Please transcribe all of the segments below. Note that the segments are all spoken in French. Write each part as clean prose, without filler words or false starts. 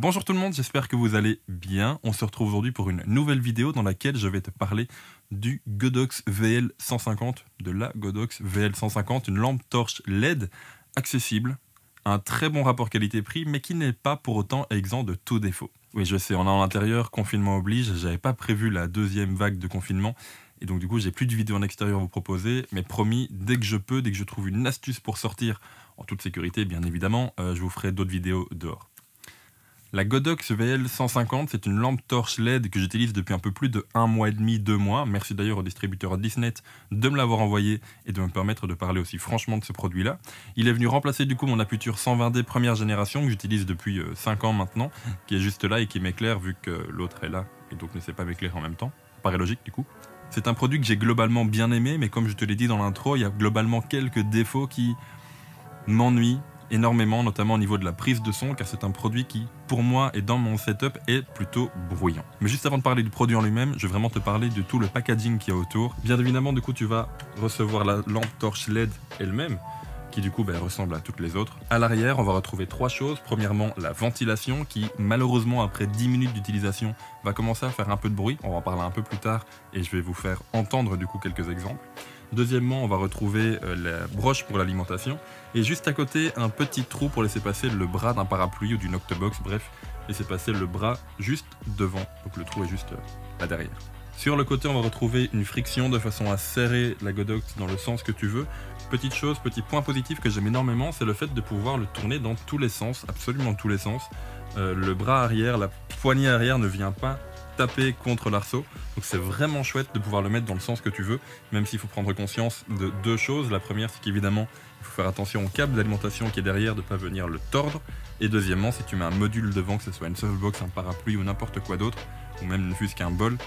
Bonjour tout le monde, j'espère que vous allez bien. On se retrouve aujourd'hui pour une nouvelle vidéo dans laquelle je vais te parler du Godox VL150, de la Godox VL150, une lampe torche LED accessible, un très bon rapport qualité-prix, mais qui n'est pas pour autant exempt de tout défaut. Oui, je sais, on est en intérieur, confinement oblige, j'avais pas prévu la deuxième vague de confinement, et donc du coup j'ai plus de vidéos en extérieur à vous proposer, mais promis, dès que je peux, dès que je trouve une astuce pour sortir, en toute sécurité bien évidemment, je vous ferai d'autres vidéos dehors. La Godox VL150, c'est une lampe torche LED que j'utilise depuis un peu plus de 1 mois et demi, 2 mois. Merci d'ailleurs au distributeur Disnet de me l'avoir envoyé et de me permettre de parler aussi franchement de ce produit-là. Il est venu remplacer du coup mon Aputure 120D première génération que j'utilise depuis 5 ans maintenant, qui est juste là et qui m'éclaire vu que l'autre est là et donc ne sait pas m'éclairer en même temps. Ça paraît logique du coup. C'est un produit que j'ai globalement bien aimé, mais comme je te l'ai dit dans l'intro, il y a globalement quelques défauts qui m'ennuient énormément, notamment au niveau de la prise de son, car c'est un produit qui, pour moi et dans mon setup, est plutôt bruyant. Mais juste avant de parler du produit en lui-même, je vais vraiment te parler de tout le packaging qu'il y a autour. Bien évidemment, du coup, tu vas recevoir la lampe torche LED elle-même, qui du coup ressemble à toutes les autres. À l'arrière, on va retrouver 3 choses. Premièrement, la ventilation, qui malheureusement, après 10 minutes d'utilisation, va commencer à faire un peu de bruit. On va en parler un peu plus tard, et je vais vous faire entendre du coup quelques exemples. Deuxièmement, on va retrouver la broche pour l'alimentation et juste à côté un petit trou pour laisser passer le bras d'un parapluie ou d'une octobox, bref, laisser passer le bras juste devant, donc le trou est juste là derrière. Sur le côté, on va retrouver une friction de façon à serrer la Godox dans le sens que tu veux. Petite chose, petit point positif que j'aime énormément, c'est le fait de pouvoir le tourner dans tous les sens, absolument tous les sens. Le bras arrière, la poignée arrière ne vient pas taper contre l'arceau, donc c'est vraiment chouette de pouvoir le mettre dans le sens que tu veux, même s'il faut prendre conscience de 2 choses. La première, c'est qu'évidemment il faut faire attention au câble d'alimentation qui est derrière, de ne pas venir le tordre, et deuxièmement, si tu mets un module devant, que ce soit une softbox, un parapluie ou n'importe quoi d'autre, ou même ne fût-ce qu'un bol,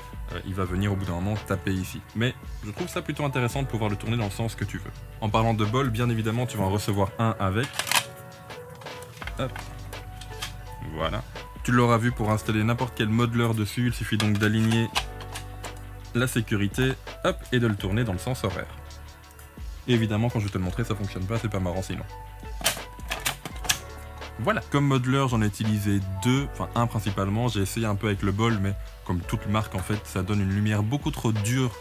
il va venir au bout d'un moment taper ici. Mais je trouve ça plutôt intéressant de pouvoir le tourner dans le sens que tu veux. En parlant de bol, bien évidemment tu vas en recevoir un avec. Hop. Voilà. Tu l'auras vu, pour installer n'importe quel modeleur dessus, il suffit donc d'aligner la sécurité, hop, et de le tourner dans le sens horaire. Et évidemment, quand je vais te le montrer, ça fonctionne pas, c'est pas marrant sinon. Voilà. Comme modeleur, j'en ai utilisé 2, enfin un principalement. J'ai essayé un peu avec le bol, mais comme toute marque en fait, ça donne une lumière beaucoup trop dure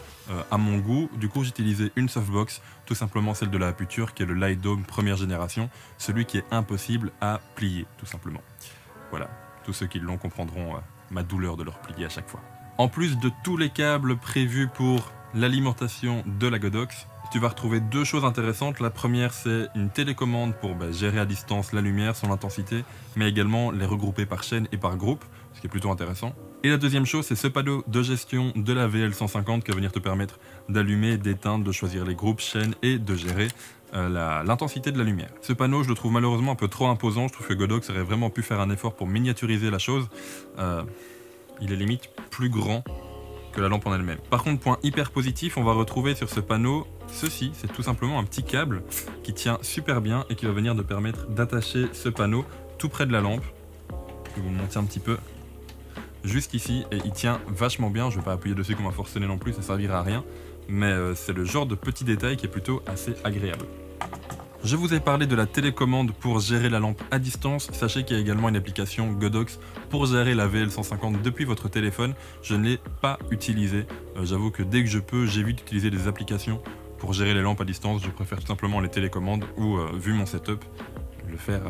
à mon goût. Du coup, j'ai utilisé une softbox, tout simplement celle de la Aputure, qui est le Light Dome première génération, celui qui est impossible à plier, tout simplement. Voilà. Tous ceux qui l'ont comprendront ma douleur de leur plier à chaque fois. En plus de tous les câbles prévus pour l'alimentation de la Godox, tu vas retrouver 2 choses intéressantes. La première, c'est une télécommande pour gérer à distance la lumière, son intensité, mais également les regrouper par chaîne et par groupe, ce qui est plutôt intéressant. Et la deuxième chose, c'est ce panneau de gestion de la VL150 qui va venir te permettre d'allumer, d'éteindre, de choisir les groupes, chaînes et de gérer l'intensité de la lumière. Ce panneau, je le trouve malheureusement un peu trop imposant. Je trouve que Godox aurait vraiment pu faire un effort pour miniaturiser la chose. Il est limite plus grand que la lampe en elle-même. Par contre, point hyper positif, on va retrouver sur ce panneau ceci. C'est tout simplement un petit câble qui tient super bien et qui va venir te permettre d'attacher ce panneau tout près de la lampe. Je vais vous le montrer un petit peu. Juste ici, et il tient vachement bien. Je ne vais pas appuyer dessus comme un forcené non plus, ça servira à rien. Mais c'est le genre de petit détail qui est plutôt assez agréable. Je vous ai parlé de la télécommande pour gérer la lampe à distance. Sachez qu'il y a également une application Godox pour gérer la VL150 depuis votre téléphone. Je ne l'ai pas utilisée. J'avoue que dès que je peux, j'évite d'utiliser des applications pour gérer les lampes à distance. Je préfère tout simplement les télécommandes ou, vu mon setup, le faire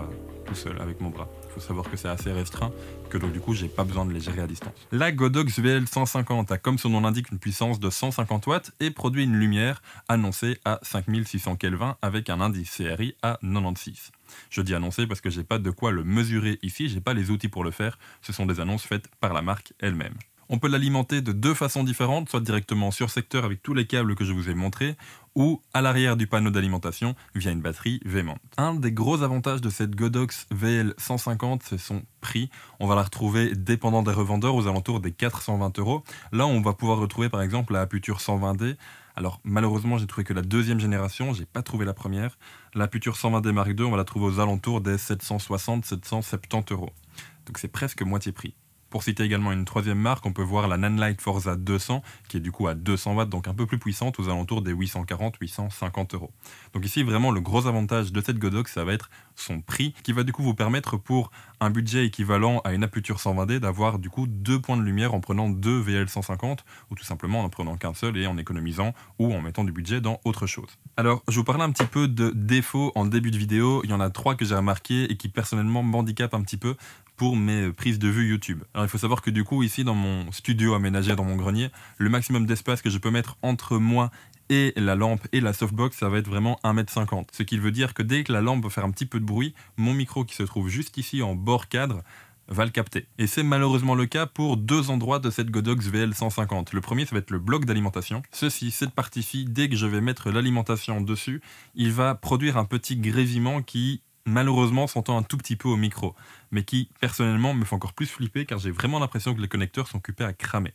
tout seul avec mon bras. Il faut savoir que c'est assez restreint, que donc du coup j'ai pas besoin de les gérer à distance. La Godox VL150 a, comme son nom l'indique, une puissance de 150 watts et produit une lumière annoncée à 5600 Kelvin avec un indice CRI à 96. Je dis annoncé parce que j'ai pas de quoi le mesurer ici, j'ai pas les outils pour le faire, ce sont des annonces faites par la marque elle-même. On peut l'alimenter de 2 façons différentes, soit directement sur secteur avec tous les câbles que je vous ai montrés, ou à l'arrière du panneau d'alimentation via une batterie V-mount. Un des gros avantages de cette Godox VL150, c'est son prix. On va la retrouver, dépendant des revendeurs, aux alentours des 420 €. Là, on va pouvoir retrouver par exemple la Aputure 120D. Alors malheureusement, j'ai trouvé que la 2e génération, j'ai pas trouvé la première. La Aputure 120D Mark II, on va la trouver aux alentours des 760-770 €. Donc c'est presque moitié prix. Pour citer également une troisième marque, on peut voir la Nanlite Forza 200, qui est du coup à 200 watts, donc un peu plus puissante, aux alentours des 840-850 euros. Donc ici, vraiment, le gros avantage de cette Godox, ça va être son prix, qui va du coup vous permettre, pour un budget équivalent à une Aputure 120D, d'avoir du coup 2 points de lumière en prenant 2 VL150, ou tout simplement en n'en prenant qu'un seul et en économisant, ou en mettant du budget dans autre chose. Alors, je vous parlais un petit peu de défauts en début de vidéo. Il y en a 3 que j'ai remarqués et qui personnellement m'handicapent un petit peu pour mes prises de vue YouTube. Alors il faut savoir que du coup ici dans mon studio aménagé dans mon grenier, le maximum d'espace que je peux mettre entre moi et la lampe et la softbox, ça va être vraiment 1,50 m. Ce qui veut dire que dès que la lampe va faire un petit peu de bruit, mon micro qui se trouve juste ici en bord cadre va le capter. Et c'est malheureusement le cas pour 2 endroits de cette Godox VL150. Le premier, ça va être le bloc d'alimentation. Cette partie-ci, dès que je vais mettre l'alimentation dessus, il va produire un petit grésillement qui malheureusement s'entend un tout petit peu au micro, mais qui personnellement me fait encore plus flipper car j'ai vraiment l'impression que les connecteurs sont occupés à cramer.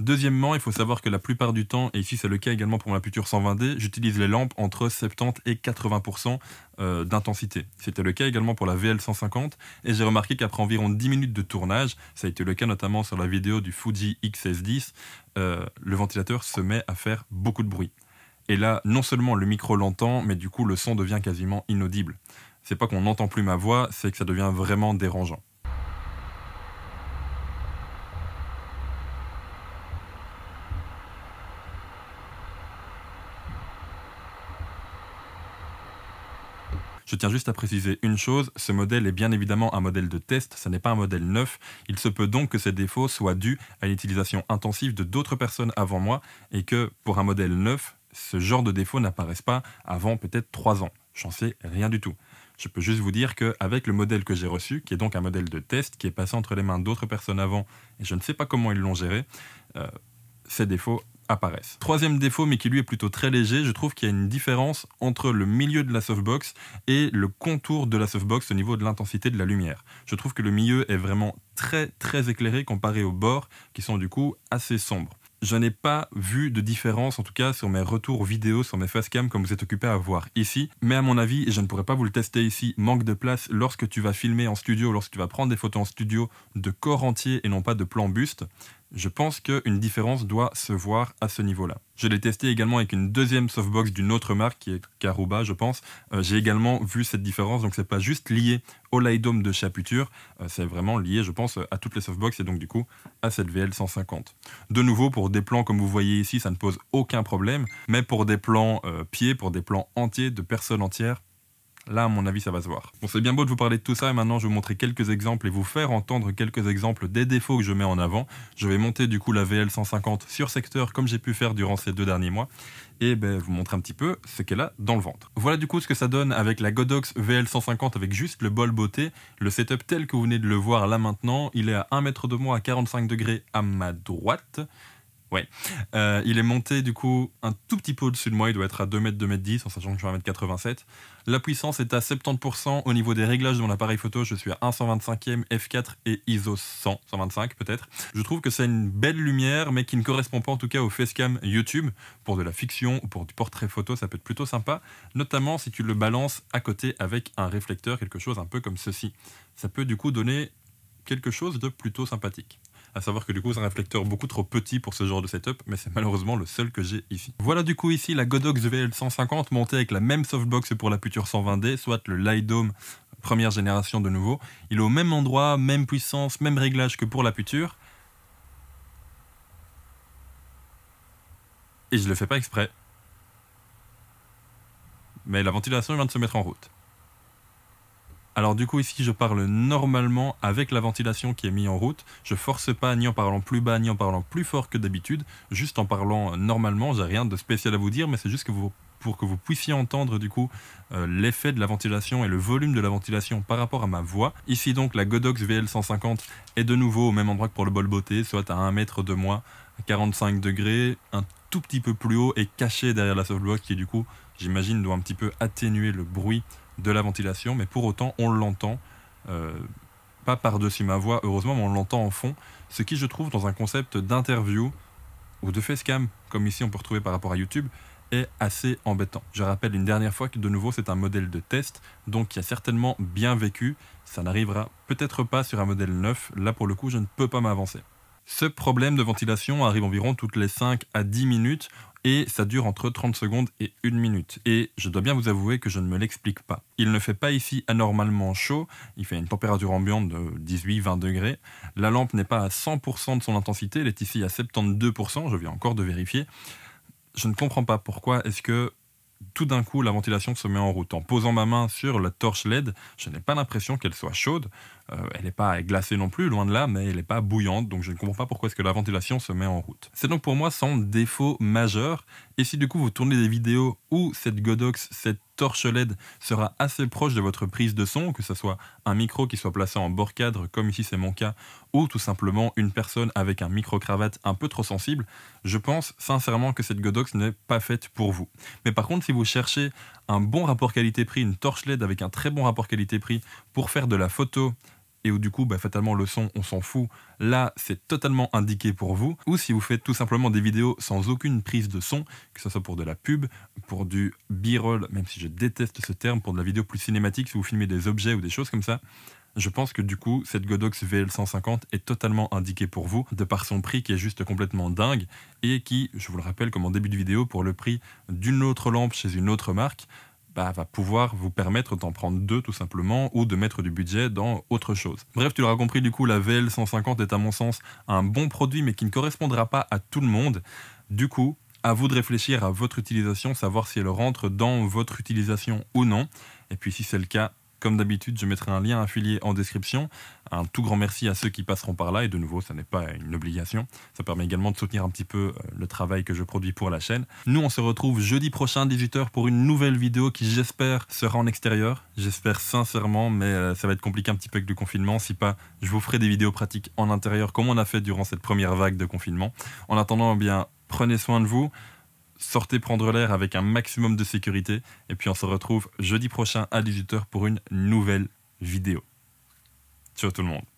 Deuxièmement, il faut savoir que la plupart du temps, et ici c'est le cas également pour mon Aputure 120D, j'utilise les lampes entre 70 et 80% d'intensité. C'était le cas également pour la VL150, et j'ai remarqué qu'après environ 10 minutes de tournage, ça a été le cas notamment sur la vidéo du Fuji X-S10, le ventilateur se met à faire beaucoup de bruit. Et là, non seulement le micro l'entend, mais du coup le son devient quasiment inaudible. C'est pas qu'on n'entend plus ma voix, c'est que ça devient vraiment dérangeant. Je tiens juste à préciser une chose, ce modèle est bien évidemment un modèle de test, ce n'est pas un modèle neuf. Il se peut donc que ces défauts soient dus à une utilisation intensive de d'autres personnes avant moi et que pour un modèle neuf, ce genre de défauts n'apparaissent pas avant peut-être 3 ans. J'en sais rien du tout. Je peux juste vous dire qu'avec le modèle que j'ai reçu, qui est donc un modèle de test, qui est passé entre les mains d'autres personnes avant, et je ne sais pas comment ils l'ont géré, ces défauts apparaissent. Troisième défaut, mais qui lui est plutôt très léger, je trouve qu'il y a une différence entre le milieu de la softbox et le contour de la softbox au niveau de l'intensité de la lumière. Je trouve que le milieu est vraiment très très éclairé comparé aux bords qui sont du coup assez sombres. Je n'ai pas vu de différence, en tout cas sur mes retours vidéo, sur mes facecam, comme vous êtes occupé à voir ici. Mais à mon avis, et je ne pourrais pas vous le tester ici, manque de place lorsque tu vas filmer en studio, lorsque tu vas prendre des photos en studio de corps entier et non pas de plan buste. Je pense qu'une différence doit se voir à ce niveau-là. Je l'ai testé également avec une deuxième softbox d'une autre marque qui est Karuba, je pense. J'ai également vu cette différence, donc c'est pas juste lié au Light Dome de chez Aputure, c'est vraiment lié, je pense, à toutes les softbox et donc du coup à cette VL150. De nouveau, pour des plans comme vous voyez ici, ça ne pose aucun problème, mais pour des plans pieds, pour des plans entiers de personnes entières, là, à mon avis, ça va se voir. Bon, c'est bien beau de vous parler de tout ça, et maintenant, je vais vous montrer quelques exemples et vous faire entendre quelques exemples des défauts que je mets en avant. Je vais monter du coup la VL150 sur secteur, comme j'ai pu faire durant ces 2 derniers mois, et vous montrer un petit peu ce qu'elle a dans le ventre. Voilà du coup ce que ça donne avec la Godox VL150 avec juste le bol beauté. Le setup tel que vous venez de le voir là maintenant, il est à 1 mètre de moi à 45 degrés à ma droite. Ouais, il est monté du coup un tout petit peu au-dessus de moi, il doit être à 2 mètres, 2 mètres 10, en sachant que je suis à 1m87. La puissance est à 70%, au niveau des réglages de mon appareil photo, je suis à 1/125e, f4 et ISO 125 peut-être. Je trouve que c'est une belle lumière, mais qui ne correspond pas en tout cas au facecam YouTube. Pour de la fiction ou pour du portrait photo, ça peut être plutôt sympa, notamment si tu le balances à côté avec un réflecteur, quelque chose un peu comme ceci. Ça peut du coup donner quelque chose de plutôt sympathique. À savoir que du coup c'est un réflecteur beaucoup trop petit pour ce genre de setup, mais c'est malheureusement le seul que j'ai ici. Voilà du coup ici la Godox VL150 montée avec la même softbox pour l'Aputure 120D, soit le Light Dome première génération de nouveau. Il est au même endroit, même puissance, même réglage que pour l'Aputure. Et je le fais pas exprès. Mais la ventilation vient de se mettre en route. Alors du coup ici je parle normalement avec la ventilation qui est mise en route, je force pas ni en parlant plus bas ni en parlant plus fort que d'habitude, juste en parlant normalement, j'ai rien de spécial à vous dire, mais c'est juste que pour que vous puissiez entendre du coup l'effet de la ventilation et le volume de la ventilation par rapport à ma voix. Ici donc la Godox VL150 est de nouveau au même endroit que pour le bol beauté, soit à 1 mètre de moi, à 45 degrés, un tout petit peu plus haut et caché derrière la softbox qui du coup j'imagine doit un petit peu atténuer le bruit de la ventilation, mais pour autant on l'entend, pas par-dessus ma voix heureusement, mais on l'entend en fond, ce qui je trouve dans un concept d'interview ou de facecam, comme ici on peut retrouver par rapport à YouTube, est assez embêtant. Je rappelle une dernière fois que de nouveau c'est un modèle de test, donc qui a certainement bien vécu. Ça n'arrivera peut-être pas sur un modèle neuf, là pour le coup je ne peux pas m'avancer. Ce problème de ventilation arrive environ toutes les 5 à 10 minutes et ça dure entre 30 secondes et 1 minute. Et je dois bien vous avouer que je ne me l'explique pas. Il ne fait pas ici anormalement chaud, il fait une température ambiante de 18-20 degrés. La lampe n'est pas à 100% de son intensité, elle est ici à 72%, je viens encore de vérifier. Je ne comprends pas pourquoi est-ce que tout d'un coup la ventilation se met en route. En posant ma main sur la torche LED, je n'ai pas l'impression qu'elle soit chaude. Elle n'est pas glacée non plus, loin de là, mais elle n'est pas bouillante, donc je ne comprends pas pourquoi est-ce que la ventilation se met en route. C'est donc pour moi son défaut majeur, et si du coup vous tournez des vidéos où cette Godox, cette torche LED sera assez proche de votre prise de son, que ce soit un micro qui soit placé en bord cadre, comme ici c'est mon cas, ou tout simplement une personne avec un micro-cravate un peu trop sensible, je pense sincèrement que cette Godox n'est pas faite pour vous. Mais par contre, si vous cherchez un bon rapport qualité-prix, une torche LED avec un très bon rapport qualité-prix pour faire de la photo, et où du coup, fatalement, le son, on s'en fout, là, c'est totalement indiqué pour vous. Ou si vous faites tout simplement des vidéos sans aucune prise de son, que ce soit pour de la pub, pour du B-roll, même si je déteste ce terme, pour de la vidéo plus cinématique, si vous filmez des objets ou des choses comme ça, je pense que du coup, cette Godox VL150 est totalement indiquée pour vous, de par son prix qui est juste complètement dingue, et qui, je vous le rappelle comme en début de vidéo, pour le prix d'une autre lampe chez une autre marque, va pouvoir vous permettre d'en prendre deux tout simplement, ou de mettre du budget dans autre chose. Bref, tu l'auras compris, du coup, la VL150 est à mon sens un bon produit, mais qui ne correspondra pas à tout le monde. Du coup, à vous de réfléchir à votre utilisation, savoir si elle rentre dans votre utilisation ou non. Et puis si c'est le cas, comme d'habitude, je mettrai un lien affilié en description. Un tout grand merci à ceux qui passeront par là. Et de nouveau, ça n'est pas une obligation. Ça permet également de soutenir un petit peu le travail que je produis pour la chaîne. Nous, on se retrouve jeudi prochain, 18h, pour une nouvelle vidéo qui, j'espère, sera en extérieur. J'espère sincèrement, mais ça va être compliqué un petit peu avec le confinement. Si pas, je vous ferai des vidéos pratiques en intérieur, comme on a fait durant cette première vague de confinement. En attendant, eh bien, prenez soin de vous. Sortez prendre l'air avec un maximum de sécurité. Et puis on se retrouve jeudi prochain à 18h pour une nouvelle vidéo. Ciao tout le monde.